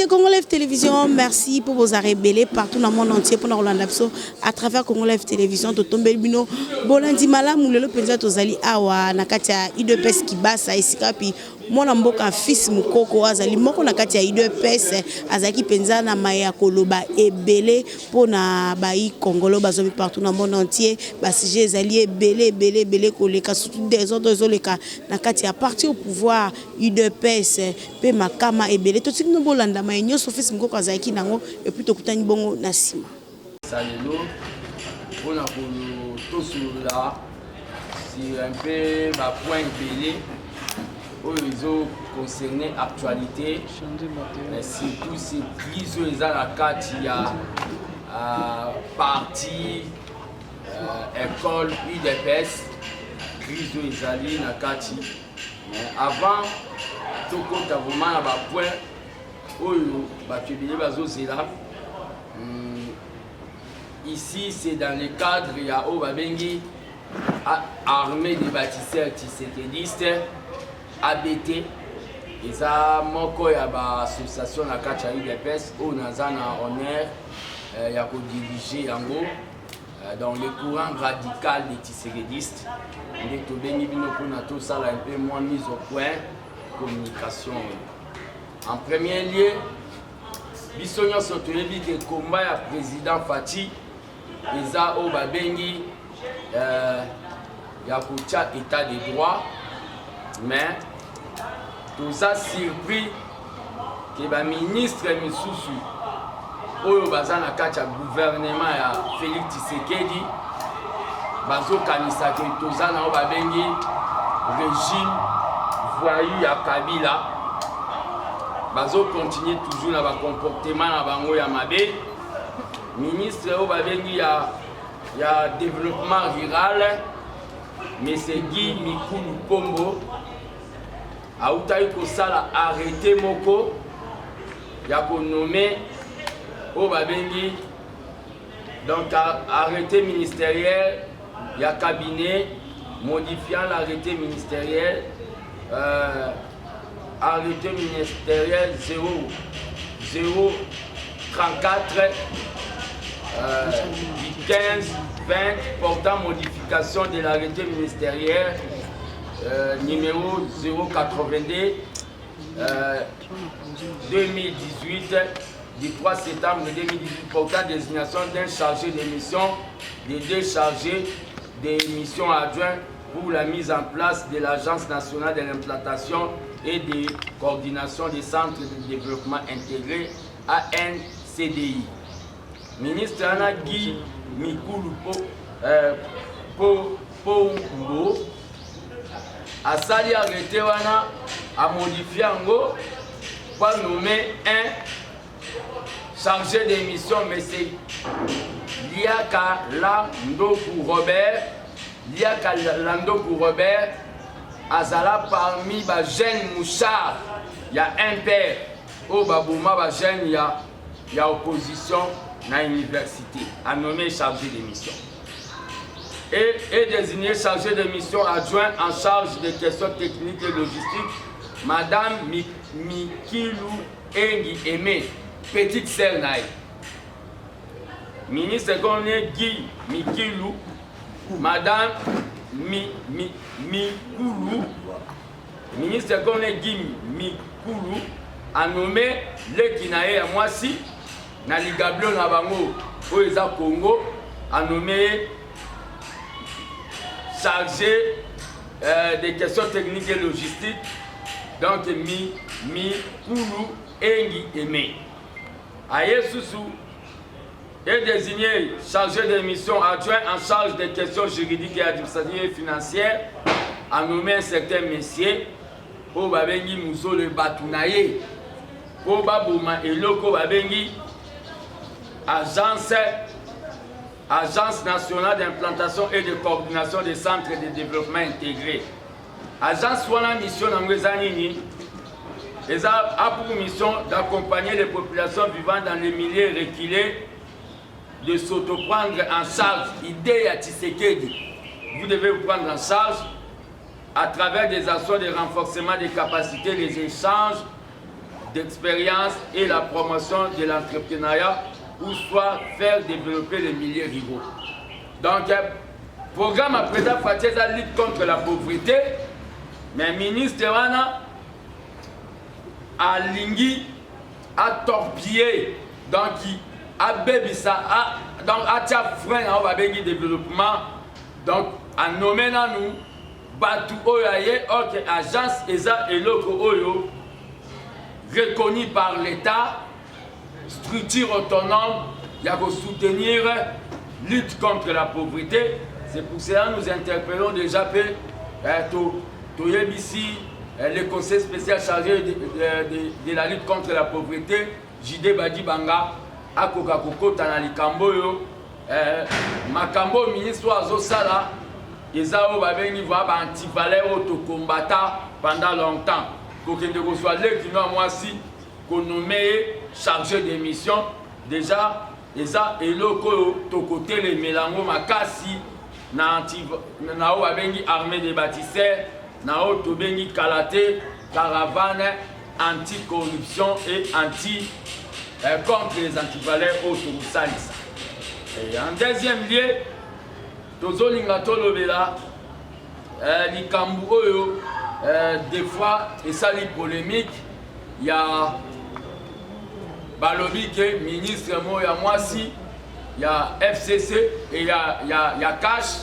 Congo Live Télévision, merci pour vos arrêts belés partout dans le monde entier pour nous Rolanda à travers Congo Live Télévision. Totombel bino bolandi malamu lelo penza tozali awa na kati ya IDPS Kibasa esika pi mwana mboka fils mukoko azali moko na kati ya IDPS azaki penza na maya koloba ebele pona bayi Congolo bazomi partout dans le monde entier ba sujet ezali ebele koleka surtout des autres ezoleka na kati ya parti au pouvoir IDPS pe makama ebele to tikino bolanda mai nyoso fils mukoko azaki nango et puis tokutani bongo na sima salelo pona ko to sur un peu ma point belé ils ont concerné l'actualité, mais surtout ces crises où la carte, il y a parti, école, UDPS, crise où ils allaient dans la carte. Avant, tout le monde a vraiment un point où il y a ici, c'est dans le cadre, il y a armée des bâtisseurs tissékédistes. ABT, ils ont association na kacha UDPS où nous avons honneur diriger dans le courant radical des tissérédistes. Nous avons un peu moins mise au point communication. En premier lieu, nous avons que combat le président Fati, ils ont état de droit. Mais tout ça surpris que le ministre Missoussou, au bazana kacha gouvernement ya Félix Tshisekedi, bazo kanisa que tout ça na obabengi régime voyou ya Kabila, bazo continue toujours na ba comportement na bango ya mabe. Ministre obabengi ya développement rural, mais c'est Guy Mikulu Pombo. Aoutaï Kosala arrêté moko ya nommé au babengi donc arrêté ministériel ya cabinet modifiant l'arrêté ministériel arrêté ministériel 034 du 15 20 portant modification de l'arrêté ministériel numéro 082 2018 du 3 septembre 2018 portant désignation d'un chargé de mission, de deux chargés de mission adjoints pour la mise en place de l'Agence nationale de l'implantation et de coordination des centres de développement intégrés ANCDI. Ministre Anna Guy Mikulu Pombo a sali arrêté wana a modifié ango pour nommer un chargé de mission, mais c'est Liaka Landoku Robert. Liaka Landoku Robert azala parmi ba jeunes mouchard. Il y a un père au Babouma ba jeune il y a opposition dans l'université a nommé chargé de mission. Et désigné chargé de mission adjoint en charge des questions techniques et logistiques, Madame Mikilou Engi Aimé, petite sœur Naï. Ministre Goné Guy Mikilou, Madame Mikoulou, ministre Goné Guy Mikoulou, a nommé le Kinaé à Moissi, Naligablo Nabango, Oeza Congo, a nommé chargé des questions techniques et logistiques, donc Mikoulou Engi Aimé. Aye Soussou est désigné chargé de mission adjoint en charge des questions juridiques et administratives et financières, a nommé un certain monsieur au Babengi Mousso le Batounaye, au Babouma et Loko Babengi, Agence nationale d'implantation et de coordination des centres de développement intégrés. Agence Wana mission Nangwezanini, Ils ont pour mission d'accompagner les populations vivant dans les milieux reculés, de s'auto-prendre en charge. Idée à Tshisekedi. Vous devez vous prendre en charge à travers des actions de renforcement des capacités, les échanges d'expérience et la promotion de l'entrepreneuriat, ou soit faire développer les milieux ruraux. Donc, programme à présent fait la lutte contre la pauvreté, mais le ministre Wana a lingui, a torpillé, donc a bébisa, donc a tia frein à le développement, donc a nommé nous Batu Oyaye, ok, agence ESA et Loko Oyo, reconnue par l'État, structure autonome, il y a pour soutenir la lutte contre la pauvreté. C'est pour cela que nous interpellons déjà le conseil spécial chargé de la lutte contre la pauvreté, J.D. Badi Banga, à Kokakoko, Tanali Kamboyo, Makambo, ministre Azosala, Ezao Babeni, anti-valeur auto-combattant pendant longtemps. Pour que nous soyons là, qui nous moi aussi, qu'on nous met chargé de mission, déjà, Eza et loko, to côté les mélango makasi, na armée des bâtisseurs, Nao Tobengi Kalate, caravane anti-corruption et contre les antivaleurs au Touroussalis. Et en deuxième lieu, Tozo Lingato Lobela, Likambu Oyo, des fois, et ça les polémiques, il y a Balobi qui est ministre Moya Mwasi, il y a FCC et il y a Cash,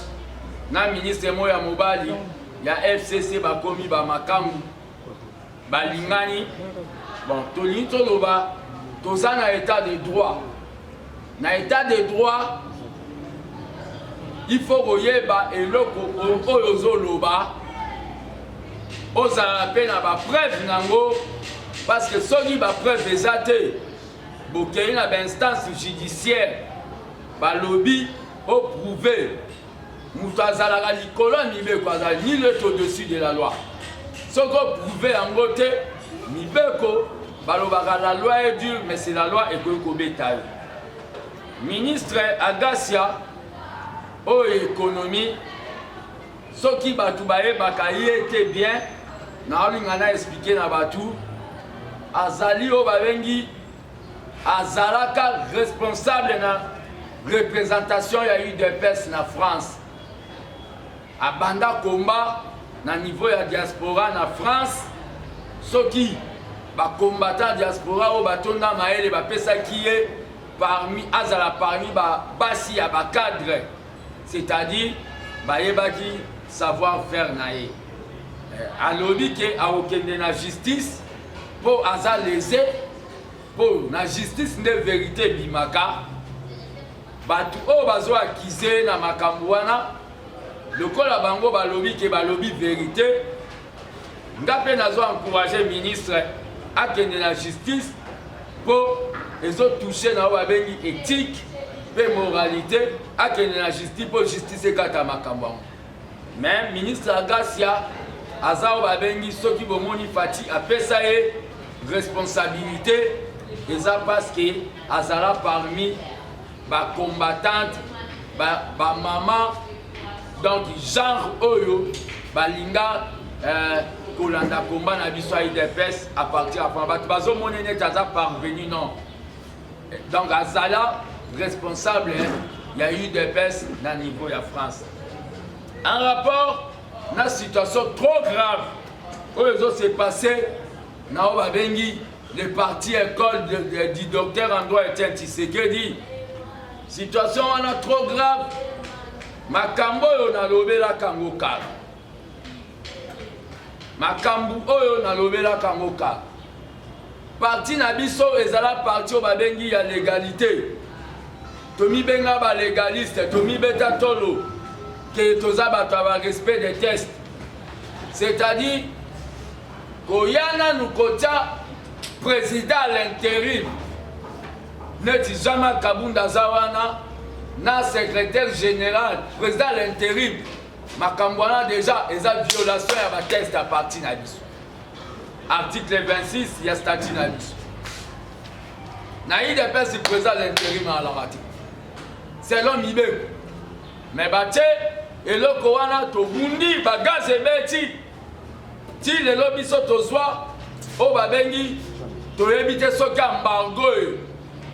na ministre Moya Mobali. Il y a FCC Bakomi Bamakamu Balingani. Bon, Tony Toloba, tout ça n'a état de droit. N'a état de droit, il faut que et loko Oyozoloba, osa peine à ma preuve nango, parce que ceux qui ba preuve exacte, boké une instance judiciaire, balobi, au prouver. Moutazala Nicolas ni le au-dessus de la loi. Ce qu'on pouvait en côté, Nibeko, la loi est dure, mais c'est la loi et que bétail. Ministre Agasia, au économie, ce qui Batoubaye Bakaye était bien, n'a expliqué na Batou, Azali Obavengi, Azalaka responsable de la représentation, il y a eu des personnes en France. À Banda combat na niveau ya diaspora na France, ceux qui ba combattant diaspora au batonda maele ba pesa qui est parmi azala parmi ba basi ya ba cadre, c'est-à-dire ba yebaki savoir faire naé. A lobby que a okende na justice pour azal lésé pour na justice de vérité bimaka batu o bazo akize na makambuana. Le col à Bango balobi qui balobi vérité. Ndapé nazo encouragé ministre à tenir la justice pour les autres toucher na wabengi éthique et moralité à tenir la justice pour justice et kata makambo. Mais ministre Agasia azao babengi soki bomoni fati a pesaé responsabilité et ça parce que azala parmi ba combattante ba maman. Donc, genre Oyo, Balinga, Kolanda Komba, Nabiswa IDPS, à partir de la Bazo Monene Taza parvenu, non. Donc, Azala, responsable, il y a eu des PES dans le niveau de la France. En rapport à une situation trop grave, où les autres s'est passé, dans le parti école du docteur en droit Etienne Tshisekedi. Situation trop grave. Makambo oyo nalobela kango kala. Makambo oyo nalobela kango kala. Parti na biso ezala parti o babengi ya légalité. Tomi benga ba légaliste, tomi beta tolo que toza bato ba respect des tests. C'est-à-dire koyana nous kotia président à l'intérim. Neti Jama Kabunda Zawana na secrétaire général, président à l'intérim, Makambwana déjà, ils ont violation à ma test à partir de biso. article 26 il y a statut na biso na UDPS président l'intérim à la mati selon mibeko mais batie eloko wana tobundi bagaz ebeti ti lelo biso tozwa o babengi toyebi te soki embargo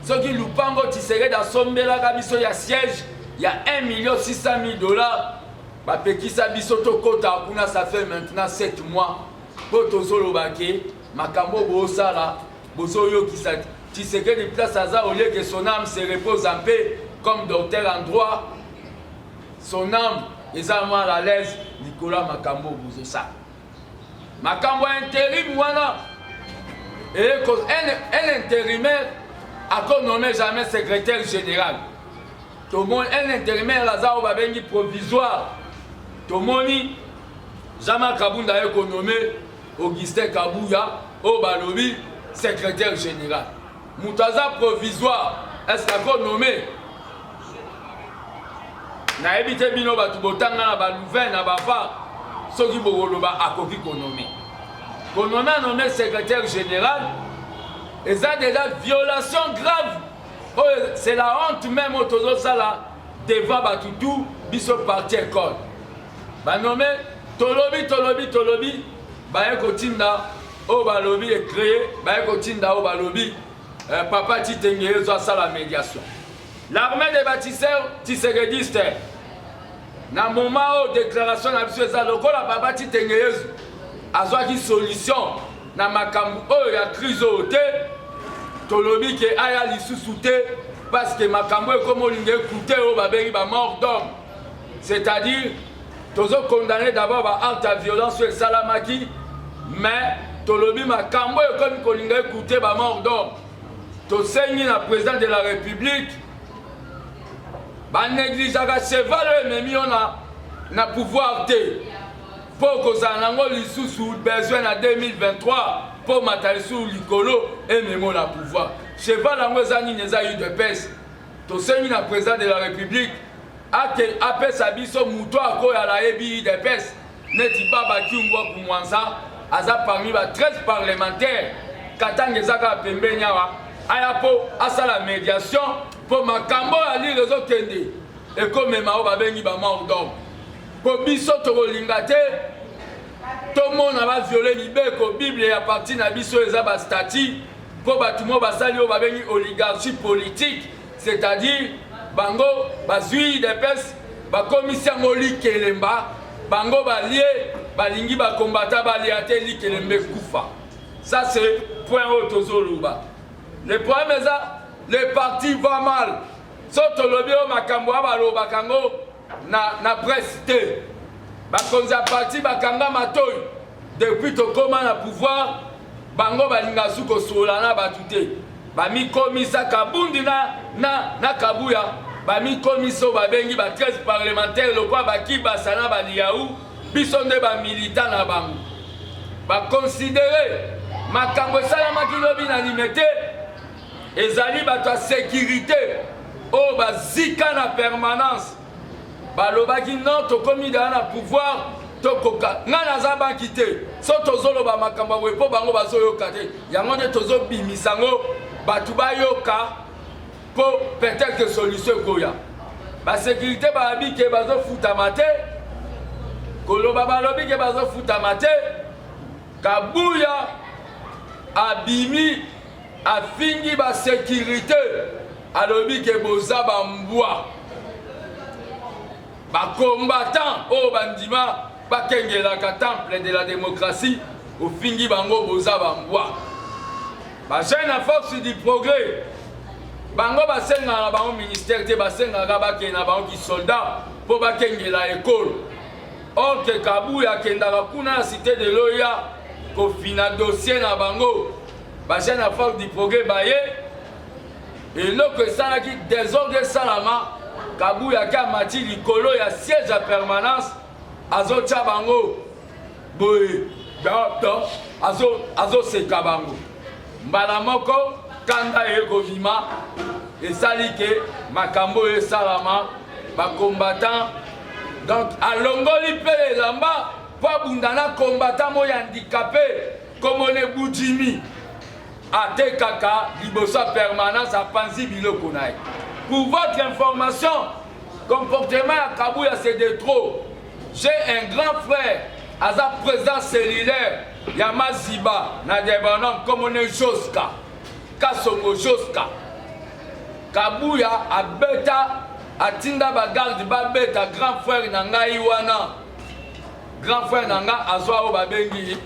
soki lupango Tshisekedi asombelaka biso ya siège ya 1,600,000 $. Bapekisa biso tokota kuna ça fait maintenant 7 mois po tozoloba ke makambo bosala bozoyokisa Tshisekedi place aza au lieu que son âme se repose en paix comme docteur en droit son âme est à la l'aise Nicolas Makambo bozosa makambo intérim wana et un intérimaire a nommé jamais secrétaire général tout le monde un intérimaire là au babengi provisoire tout le monde Jean-Marc Kabunda a nommé Augustin Kabouya au balobi secrétaire général Moutaza provisoire est-ce qu'on nommé na ebite bino batu botanga na ba nouvelle na ba fa soki bokoloba akoki konome nommé secrétaire général et ça déjà violation grave oh, c'est la honte même au tozo sala devant batutu biso parti école ba nommé tolobi ba ekotinda o balobi est créé ba ekotinda o balobi papa Titengeye zo sala médiation l'armée des bâtisseurs Tshisekedi na moment où déclaration na biso eza lokola papa Titengeye azwaki solution na makambo oyo ya crise oyo te tolobi ke aya lisusu te parce que makambo ekomi olingi ekute oyo babengi bamort d'homme c'est-à-dire tozo condamné d'abord baacte ya violence oyo esalamaki mais tolobi makambo oyo ekomi kolinga ekute bamort d'homme tosengi na président de la république banégligeaka cheval oyo ememi yo na pouvoir te mpo kozala nango lisusu besoin na 2023 mpo mata lisusu likolo ememo na pouvoir cheval yango eza nini eza UDPS tosengi na président de la république apesa biso moto akoyala yebi UDPS neti baba kiungwa kumwanza aza parmi ba 13 parlementaires katanga ezaka pembeni awa aya mpo asala médiation mpo makambo ali ezokende ekomema oyo babengi bamort d'homme mpo biso tokolinga te tomona baviole mibeko bible ya parti na biso eza bastati mpo bato mo basali oyo babengi oligarchie politique c'est-à-dire bango bazwi UDPS bakomisi yango likelemba bango balie balingi bakombata balia te likelemba ekufa ça c'est point oyo tozoloba le problème est ça le parti va mal soto lobi o makambo abaloba kango na presse te bakonzi ya parti bakanga matoi depuis tokoma na pouvoir bango balinga su kosola na batu te bamikomisa kabundi na kabuya bamikomisa oyo babengi ba 13 parlementaire lokwa bakibasa na baliyahu biso nde bamilitant na bango bakonsidere makambo esalamaki lobi na limete ezali bato ya sécurité oyo bazika na permanence balobaki non tokomi dala na pouvoir tokoka ngai naza banki te so tozoloba makambo boye mpo bango bazoyoka te yango nde tozobimisa ngo bato bayoka mpo peut-être solution ekoya basécurité balobi ke bazofutama te koloba balobi ke bazofutama te kabuya abimi afingi basécurité alobi ke boza bambwa bacombattant oyo bandima bakengelaka temple de la démocratie ofingi bango boza bambwa bajeune na force du progrès bango basengaka na bango ministère te basengaka bakende na bango kisoldat mpo bakengela ekole or ke kabuya akendaka kuna na cité de loya kofina dossier na bango bajeune na force du progrès baye eloko esalaki désordre esalama kabuya ke amati likolo ya siège ya permanence azotya bango boye azoseka bango mbala moko kanda ekobima esali ke makambo esalama bacombattant donc alongoli mpe elamba mpo abunda na combattant moyo handicapé komone Boudjimi ate kaka libosa permanence à Panzi biloko naye. Pour votre information, comportement à Kabouya c'est de trop. J'ai un grand frère, Aza président cellulaire, Yama Ziba, na debanom comme on est Joska, Kasongo Joska. Kabouya a beta, a tinda bagarde ba beta, grand frère nanga Iwana. Grand frère nanga Azwa o babengi,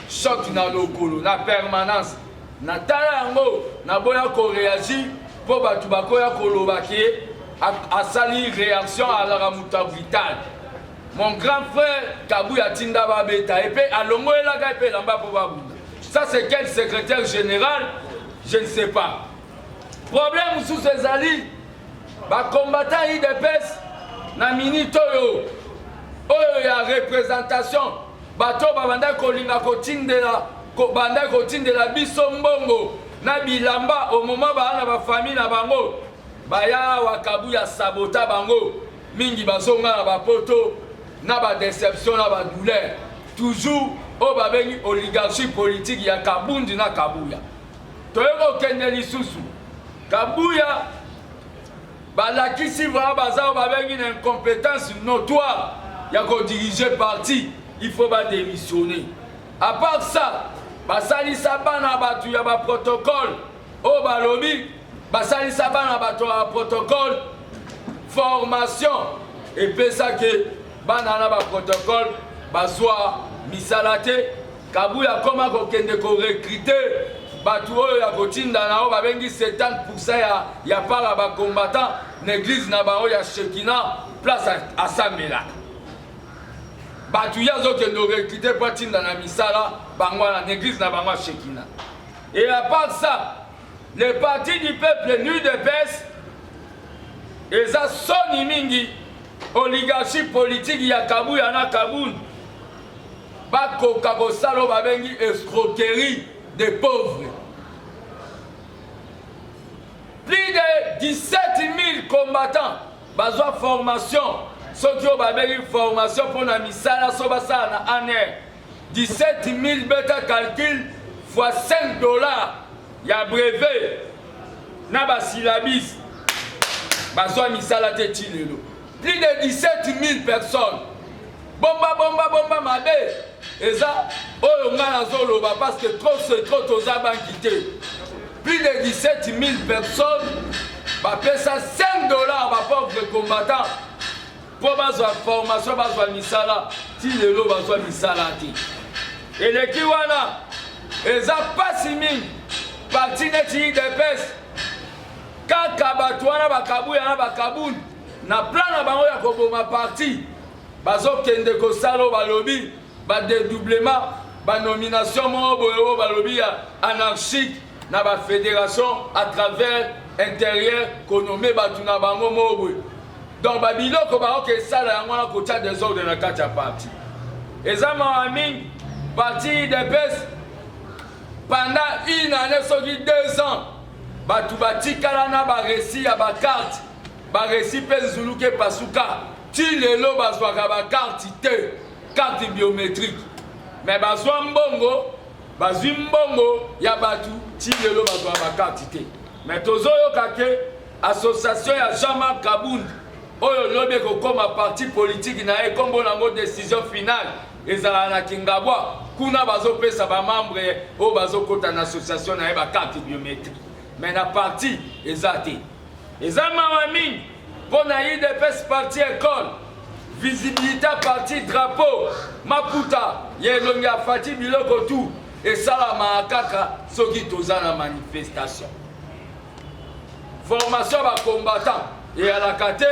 choc na lokolo, na permanence. Na tala yango, na boya ko réagir, pour batu bakoya kolobaki, a sali réaction à la ramuta vitale. Mon grand frère Kabouya Tinda Babeta et puis à Longo et la Gaïpe Lamba Pobabou. Ça c'est quel secrétaire général? Je ne sais pas. Problème sous ces alliés, bah combattant IDPS, na mini toyo, oh y a représentation, bateau babanda kolinga kotindela, banda kotindela bisombongo, na bilamba au moment ba na ba famille na bango, baya wa Kabouya sabota bango, mingi bazonga na ba poto. Na ba déception, na ba douleur. Toujours au babengi oligarchie politique ya Kabundi na Kabouya. Toyeko kende lisusu. Kabouya balakisi vraiment baza babengi une incompétence notoire ya ko diriger parti, il faut ba démissionner. À part ça, basalisa bana batu ya ba protocole au balobi, basalisa bana batu ya protocole formation et puis ça que banana ba protocole bazwa misalate Kabouya koma ko kende ko recruter batu oyo ya kotinda na o babengi 70% ya para ba combattant l'église na ba o ya Shekina place à Samela batu ya zo kende recruter pour tinda na misala bangwa na église na bangwa Shekina. Et à part ça, les partis du peuple nu de pes eza soni mingi oligarchie politique ya Kabouya na Kaboun bakoka kosalo babengi escroquerie des pauvres. Plus de 17 000 combattants bazwa formation, ceux qui ont babengi formation pour la misala so basala na année 17 000 bêta calcul fois $5 ya brevet na basilabis bazwa misala te tilelo. Plus de 17 000 personnes. Bomba mabe. Et ça, oh, on a zoloba parce que trop c'est trop aux abanquité. Plus de 17 000 personnes. Bah, paye ça $5 ma pauvre combattant. Pour ma formation, ma misala. Si le lot va misala. Et les Kiwana, et ça pas si mille. Parti de pes. Quand Kabatouana, Bakabouya, Bakaboun. Na plan na bango ya koboma parti bazo kende ko salo balobi ba dédoublement ba nomination mo boyo balobi ya anarchique na ba fédération à travers intérieur konomé batu na bango mo boy. Donc ba biloko ba ke sala yango na kota désordre na kati ya parti. Ezama amin parti de pes pendant une année soki 2 ans batu batikala na ba récit ya ba carte ba récit pe zuluke pasuka ti lelo bazwaka ba carte biométrique mais bazwa mbongo bazwi mbongo ya batu ti lelo bazwa ba carte te mais tozoyo kake association ya Jean-Marc Kabound oyo lobe ko koma parti politique na e kombo nango décision finale ezala na Kingabwa kuna bazopesa ba membre o bazokota na association na e ba carte biométrique mais na parti ezate. Et ça m'a mis pour IDPS parti école, visibilité parti drapeau, Maputa, Yelonga Fati Biloko tout, et ça la Maakaka, ceux qui toza la manifestation. Formation à combattant, et à la kate,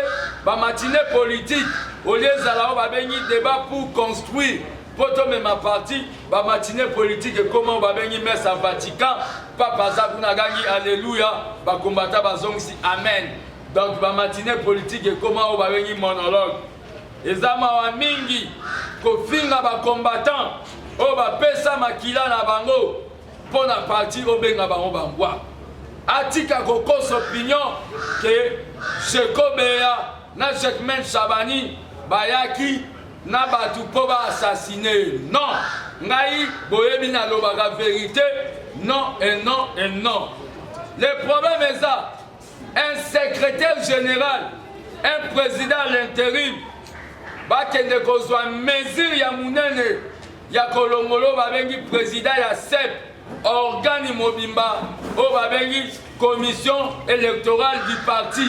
ma matinée politique, au lieu de la va bénir débat pour construire. Pour tomber ma partie, ma matinée politique et comment on va venir mettre à Vatican, Papa Zabuna Gagni, Alléluia, ma combattant Bazongsi, Amen. Donc ma matinée politique et comment on va venir monologue. Et Zama wa mingi, kofinga ba combattant, on va pesa makila na bango, pour la partie au benga bango bangwa. Atika kokos opinion que Cheko Beya, na Jekmen Chabani, Bayaki, na batu po ba assassiner. Non, ngai boyebi na lobaka vérité non et non et non. Le problème est ça. Un secrétaire général, un président à l'intérim, bakende kozwa mesure ya munene ya kolongolo babengi président ya CEP, organe mobimba o babengi commission électorale du parti,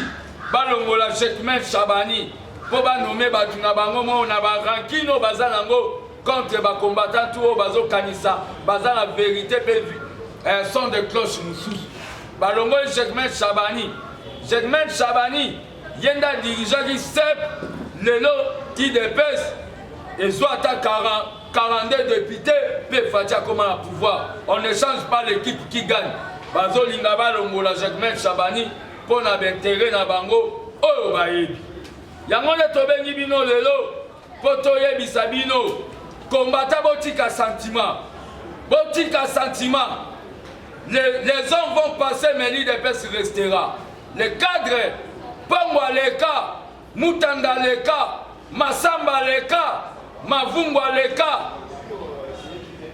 balongola Chekmen Chabani po ba nommer batu na bango mo na ba rankino baza nango contre ba combattant tout bazo kanisa baza la vérité pe son de cloche mususu balongola Chekmen Chabani. Chekmen Chabani yenda dirigeant qui CEP lelo qui dépêche et soit à 42 députés peut faire comment à pouvoir. On ne change pas l'équipe qui gagne. Bazo lingaba longola Chekmen Chabani pour na intérêt na bango oyo bayebi. Yango le tobengi bino lelo poto yebisa bino combattant botika sentiment. Botika sentiment. Les hommes vont passer mais l'IDPS restera. Les cadres, Pongwa Leka, Mutanda Leka, Masamba Leka, Mavungwa Leka,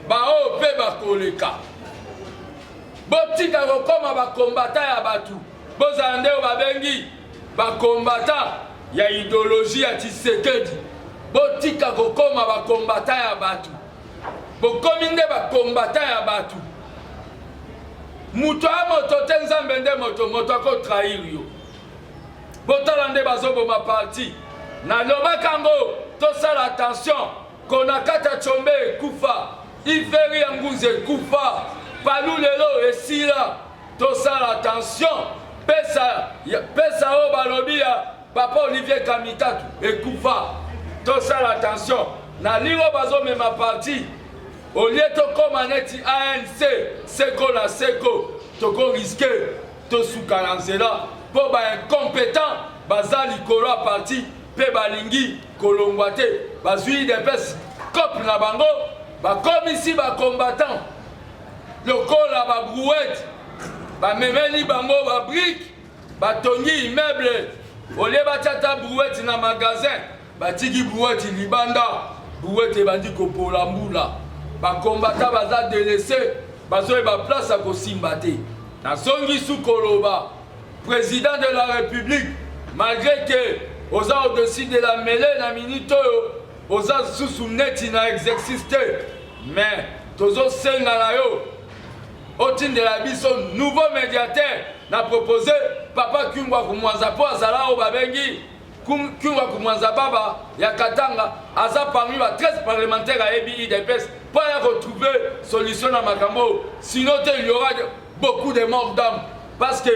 Bao Pebako Leka. Botika Rokoma ba combattant ya batu. Bozande o babengi ba combattant ya idéologie ya Tshisekedi. Botika Rokoma ba combattant ya batu. Bokominde ba combattant ya batu. Muto a moto tenzambe nde moto ko trahir yo. Botalande bazobo ma parti. Na loba kango to sala attention konakata chombe kufa. Iferi anguze kufa. Palu lelo esila to sala attention. Pesa o balobia papa Olivier Kamitatu ekufa. To sala attention. Na liro bazo me ma parti. Au lieu de commander ANC, Seko la Seko, toko risqué, to soukalanzela, pour ba incompétent, bazali kolo à parti, pe balingi, kolongwate, bazui de pes, cop na bango, ba comme ici ba combattant, le col la ba brouette, ba memeli bango ba brique, ba toni immeuble, au lieu ba tata brouette na magasin, ba tigi brouette libanda, brouette bandi kopola mbula. Ba combattant baza délaissé bazo ba place à Kosimbate na songi sous Koloba président de la République malgré que oza au-dessus de la mêlée na minute oza sous net na exercice mais tozo senga na yo otin de la biso nouveau médiateur n'a proposé papa Kungwa kumwanza po azala o babengi Kungwa kumwanza baba ya Katanga aza parmi les 13 parlementaires à EBI DPS pour retrouver solution à Makambo. Sinon il y aura beaucoup de morts d'âme parce que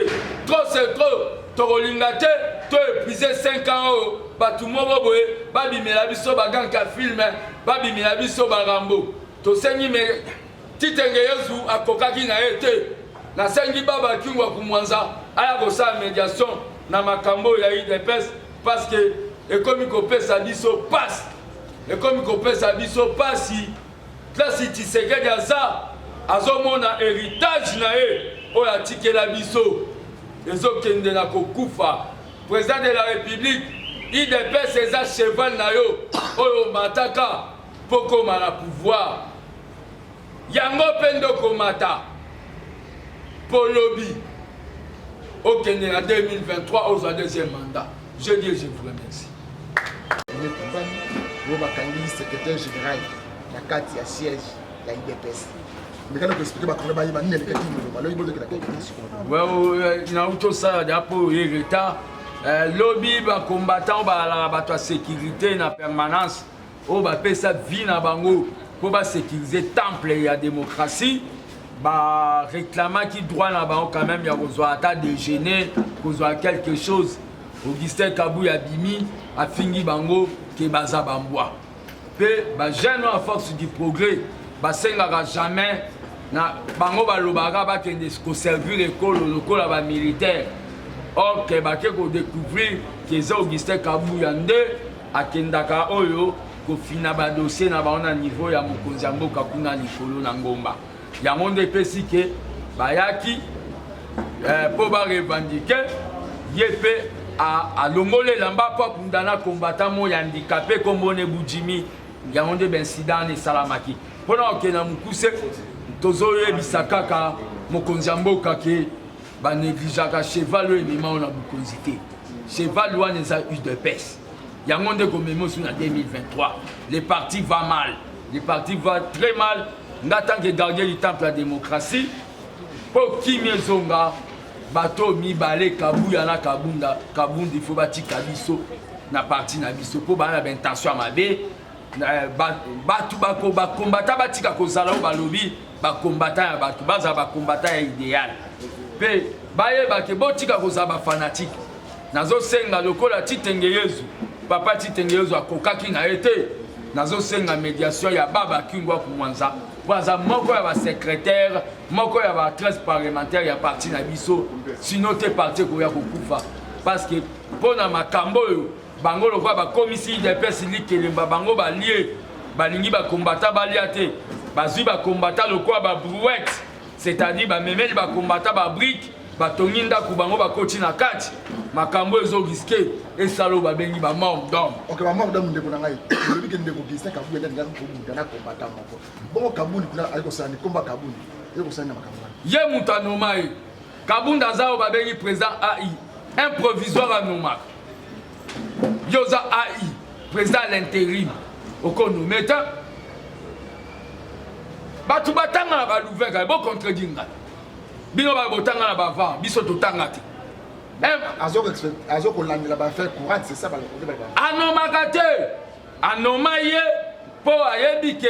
trop c'est trop torolingate to épuisé 5 ans batumobo boye babi melabiso baganka film babi melabiso barambo to sengi me titenge yezu akokaki na ete na sengi baba Kungwa kumwanza aya ko sa médiation na Makambo ya IDPS parce que ekomiko pesa biso passe ekomiko pesa biso pasi klasi Tshisekedi aza azomona héritage na ye oyo atikela biso ezokende na kokufa président de la République IDPS eza cheval na yo oyo mataka po koma na pouvoir yango mpe ndokomata po lobi okende na 2023 ozwa deuxième mandat. Je dis, je vous remercie. Vous êtes secrétaire général de la carte de siège de l'IDPS. Mais quand vous expliquez que vous avez dit que vous avez lobby ba combattant ba la sécurité na permanence o ba pesa vie na bango pour ba sécuriser temple et la démocratie ba réclamant qui droit na bango quand même ya besoin à déjeuner besoin quelque chose. Augustin Kabouya Bimi a fini bango ke baza bambwa. Pe ba jeune à force du progrès ba sengaka jamais na bango ba lobaka ba kende ko servir l'école lokola ba militaire. Or ke ba ke ko découvrir que za Augustin Kabouya nde akendaka oyo ko fina ba dossier na ba na niveau ya mokonzi ya mboka kuna likolo na ngomba. Yango nde pesi ke bayaki po ba revendiquer yepe a longole lamba kwa kundana combattant mo handicapé comme on est Boudjimi yango nde baincident esalamaki mpona okenda mokuse tozoyebisa kaka mokonzi ya mboka ke banegligeaka cheval oyo emema oyo na bokonzi te cheval wana eza UDPS yango nde komema osu na 2023 le parti va mal le parti va très mal nga tant que gardien du temple ya démocratie mpo kimi ezonga bato mibale kabuya na kabundi fo batika biso na parti na biso mpo bana na baintention ya mabe bato bakombata batika kozala oyo balobi bakombata ya bato bazala bakombata ya idéal mpe bayebake botika kozala bafanatike nazosenga lokola Titenge Yezu papa Titenge Yezu akokaki na ye te nazosenga médiation ya baba kingwa kumwanza aza moko ya basekrétaire moko ya batresse parlementaire ya parti na biso sino te parti koya kokufa parce que mpona makambo oyo bango lokola bakomisi UDPS likelemba bango balie balingi bakombata balia te bazwi bakombata lokola babrouette c'est-à-dire bamemeli bakombata babrique batongi ndako bango bakoti na kati makambo ezo riske esalo babengi ba mort d'homme. OK, ba mort d'homme ndeko na ngai. Lobi ke ndeko kisa ka buya ndanga ko buda na kombata moko. Bongo kabuni kuna aliko sani komba kabuni. Yeko sani na makambo. Ye mutano mai. Kabunda zao babengi président AI. Un provisoire à Nomak. Yoza AI, président à l'intérim. Okono meta. Batu batanga na ba louvain bo contredire ngai. Bino ba botanga na ba va, biso totanga te. Azo kolandela ba faire courant, c'est ça ba le ba. Anomakate. Anomaye po ayebi ke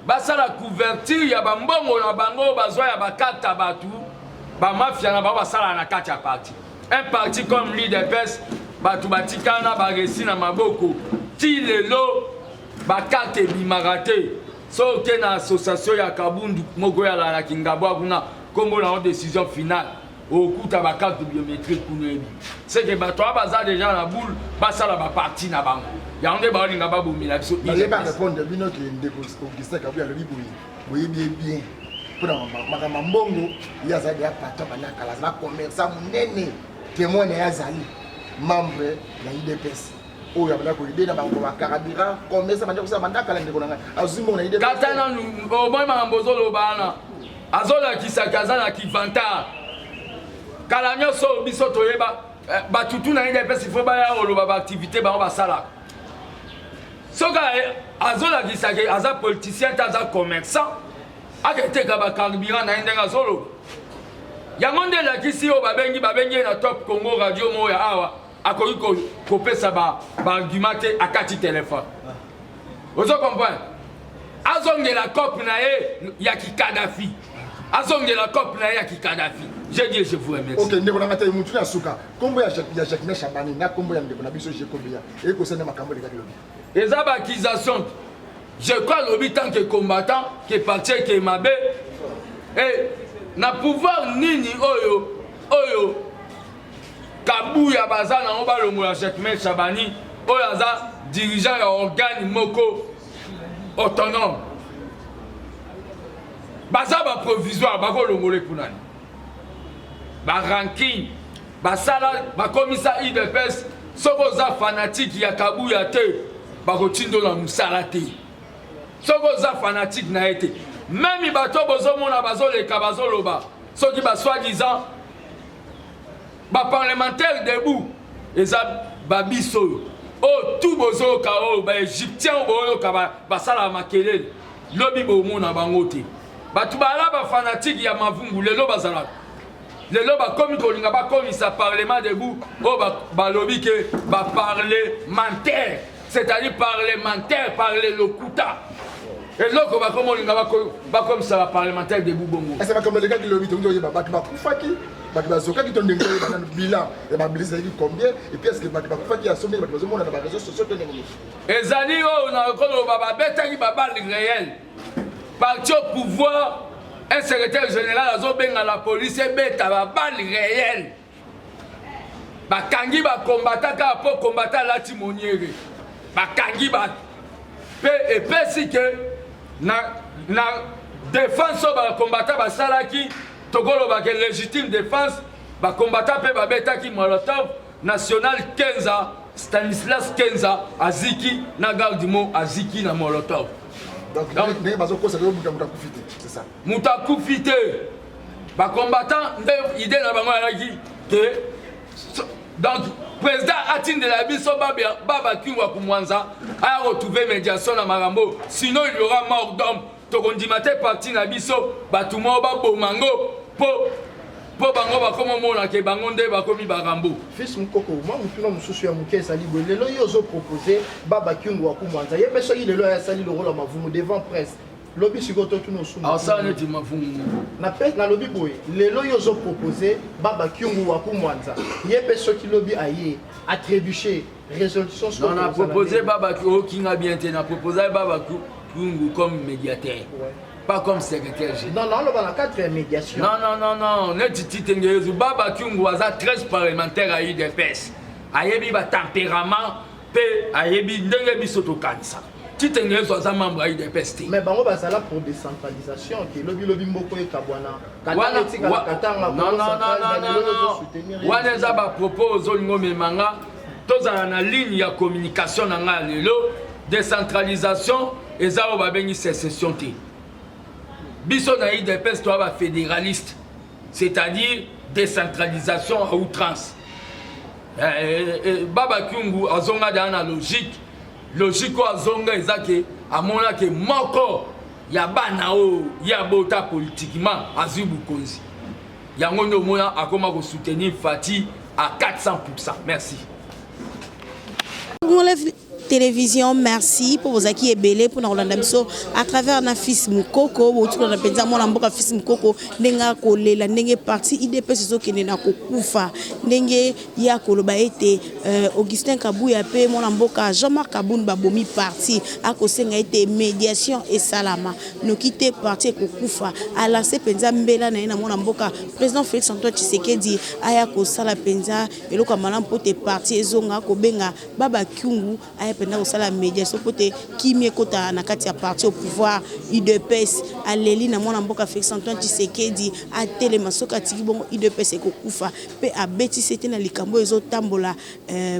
basala couverture ya bambongo na bango bazwa ya bakata batu ba mafia na ba basala na kati ya parti. Un parti comme l'UDPS batu batikana ba resi na maboko ti lelo bakate bimarate so ke na association ya Kabundu moko ya la kingabwa kuna kombo na décision finale au coup ta carte biométrique kunebi c'est que bato baza déjà na boule basala ba parti na bango yango ba linga ba bomila biso il va répondre bino ke ndeko Augustin Kabuya le biboyi boyi bien pour makama mbongo ya za ya pata bana kala za commerçant munene témoin ya zali membre ya UDPS oyo abana ko idée na bango ba carburant commerçant bana ko sa banda kala ndeko na azimo na UDPS katana o boy mambozo lo bana azola kisakaza na kivanta kala nyoso biso toyeba batutu na UDPS ifo ba ya oloba ba activité ba basala soka azola kisake aza politicien aza commerçant aketeka ba carburant na ndenga zolo yango nde la kisi o babengi na Top Congo radio moya awa akoki kopesa ba argumenté akati téléphone ozo comprendre azongela cop na ye ya ki Kadhafi azongela cop na ye ya ki Kadhafi je dis je vous remercie. OK, ndeko na ngata mutu na suka kombo ya Jacques Chabani na kombo ya ndeko na biso je kombia e ko sena makambo de kakilo eza ba accusation je crois lobi tant que combattant que parti que mabe et na pouvoir nini oyo Kabuya baza na oba longola Jacques Chabani oyo aza dirigeant ya organe moko autonome baza ba provisoire bako longole kunani ba ranking basala ba komisa UDPS soko za fanatique ya Kabuya te bako tindola musala te soko za fanatique na été même bato bozo mona bazoleka bazoloba soki ba soi-disant ba parlementaire debout eza babiso o tout bozo ka o ba égyptien boyo ka ba sala makelele lobi bo mona bango te batu bala ba fanatique ya mavungu lelo bazala lelo ba komi ko linga ba komisa parlement debout o ba lobi ke ba parlementaire c'est-à-dire parlementaire parler le kuta et loko ba komo linga ba comme ça ba parlementaire de Boubongo est-ce que comme le gars qui le vit on ba kufaki ba bazoka qui tonde ngoi ba na bilan et ba blisa qui combien et puis est-ce que ba kufaki a sommet ba bazomona na ba réseaux sociaux tonde ngoi ezali o na kolo ba betaki ba balle réel parti au pouvoir un secrétaire général azobenga la police et beta ba balle réel ba kangi ba combattant ka po combattant la timoniere ba kangi ba et puis que na défense ba combattant ba salaki tokolo ba légitime défense ba combattant pe ba betaki molotov national 15 Stanislas Kenza aziki na Gardimo aziki na Molotov. Donc c'est ça. Mutakufite. Ba combattant idée na bango alaki que donc président Atine de la biso baba Kingwa Kumwanza a retrouvé médiation na Marambo, sinon il y aura mort d'homme. Tokondimate parti na biso batumo ba bomango po bango ba komo mona ke bango nde ba komi barambo. Fils Mukoko, moi mutuna mususu ya muke sali bo lelo yozo proposer baba Kingwa Kumwanza. Yebe so il lelo ya sali le rôle mavumu devant presse. Lobby sikoto tuno sumu. Ah ça ne dit mavumu. Na pet na lobby boy. Lelo yozo proposer baba Kingwa Kumwanza. Yebe so ki lobby aye a trébucher résolution sur. On a proposé baba Kinga bien te na proposé baba Kungu comme médiateur. Ouais. Pas comme secrétaire général. Non, on a 4 médiations. Non. Netiti Tengezu baba Kungu aza 13 parlementaires à UDPS. Ayebi ba tempérament pe ayebi ndenge biso to kanisa. Titengezu aza membre à UDPS. Mais bango bazala pour décentralisation qui lobby mboko e kabwana. Non. Waneza ba propose olingo memanga tozala na ligne ya communication na nga lelo décentralisation et ça on va bengi sécession té. Biso na UDPS toi ba fédéraliste, c'est-à-dire décentralisation à outrance. Baba Kungu azonga dans la logique ko azonga ezake amona ke moko ya bana o ya bota politiquement azubu konzi. Yango ndo mona akoma ko soutenir Fati à 400%. Merci. Télévision, merci pour vos acquis et belé pour nous à travers na fils Mukoko, ou tout le monde mon amboka fils Mukoko, nenga kolé la nenge parti IDP ce qui n'est na kokufa, nenge ya koloba été Augustin Kabouya pe mon amboka Jean-Marc Kaboun babomi parti à kosenga été médiation et salama, nous quitter parti kokufa, à la penza mbela na mon amboka président Félix Antoine Tshisekedi aya ko sala penza et le kamalam pote parti ezonga kobenga baba Kungu aya pendant la médiation côté qui m'y kota na kati ya parti au pouvoir UDPS aleli na mwana mboka Félix Antoine Tshisekedi a telema soka tiki bongo UDPS ekokufa pe a beti c'était na likambo ezo tambola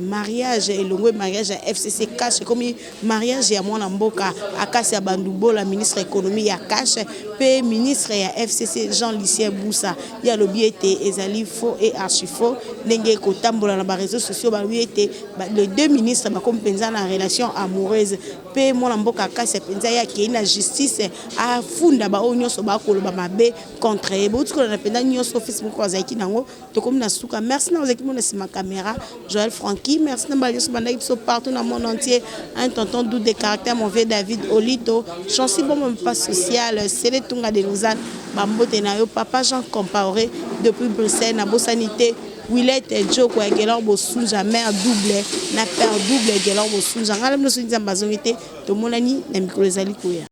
mariage elongwe mariage ya FCC cash comme mariage ya mwana mboka akasi ya bandubola ministre économie ya cash pe ministre ya FCC Jean-Lucien Boussa ya lobi été ezali faux et archi faux ndenge ko tambola na ba réseaux sociaux ba lui était les deux ministres ba comme penza na relation amoureuse pe mona mboka kasi penza ya ki na justice a funda ba onyoso ba koloba mabe contre e botuko na penda nyoso Facebook kwa zaiki nango to comme na suka. Merci na zaiki mona sima caméra Joël Francky, merci na balioso banda ipso partout dans le monde entier un tonton doux de caractère mon vieux David Olito chancy bon mon pas social c'est les tunga de Lausanne bambote na yo papa Jean Compaoré depuis Bruxelles na bosanité Willette et Joe kwa gelor bo sunja mère double na père double gelor bo sunja ngala mno sunja bazongite to monani na micro ezali koya.